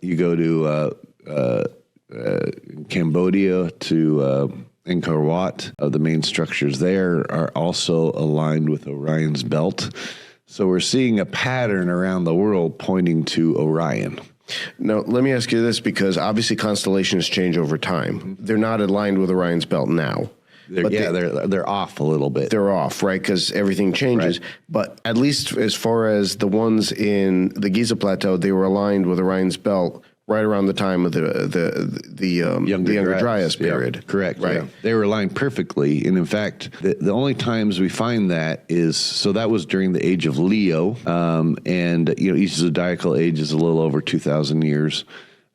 you go to Cambodia to Angkor Wat. The main structures there are also aligned with Orion's belt. So we're seeing a pattern around the world pointing to Orion. Now, let me ask you this, because obviously constellations change over time. They're not aligned with Orion's belt now. They're off a little bit. They're off, right? Because everything changes. Right. But at least as far as the ones in the Giza Plateau, they were aligned with Orion's belt right around the time of the Younger Dryas period. Yeah, correct. Right. Yeah. They were aligned perfectly. And in fact, the only times we find that is, so that was during the age of Leo. And, each zodiacal age is a little over 2,000 years.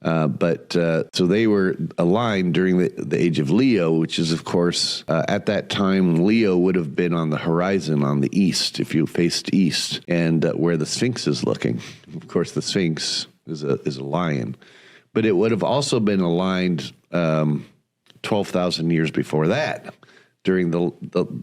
So they were aligned during the age of Leo, which is, of course, at that time, Leo would have been on the horizon on the east, if you faced east, and where the Sphinx is looking. Of course, the Sphinx is a lion, but it would have also been aligned 12,000 years before that, during the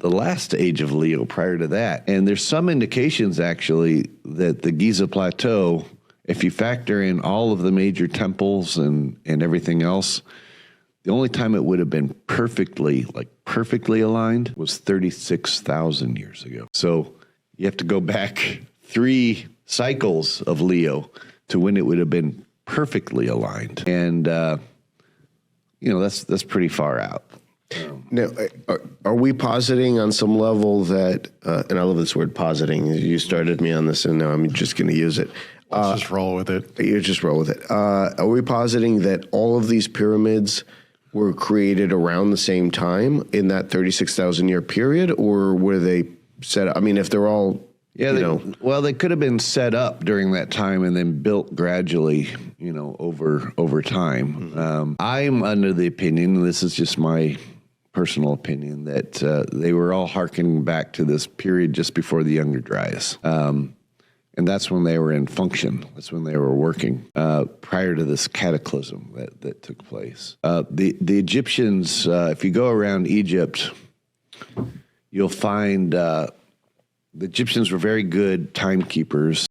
last age of Leo prior to that. And there's some indications, actually, that the Giza Plateau, if you factor in all of the major temples and everything else, the only time it would have been perfectly aligned was 36,000 years ago. So you have to go back 3 cycles of Leo to when it would have been perfectly aligned. And, that's pretty far out. Now, are we positing on some level that, and I love this word positing, you started me on this and now I'm just going to use it. Let's just roll with it. You just roll with it. Are we positing that all of these pyramids were created around the same time in that 36,000 year period, or were they set up? I mean, if they're all, they could have been set up during that time and then built gradually, over time. Mm-hmm. I'm under the opinion, and this is just my personal opinion, that they were all harkening back to this period just before the Younger Dryas. And that's when they were in function. That's when they were working prior to this cataclysm that took place. The Egyptians, if you go around Egypt, you'll find the Egyptians were very good timekeepers.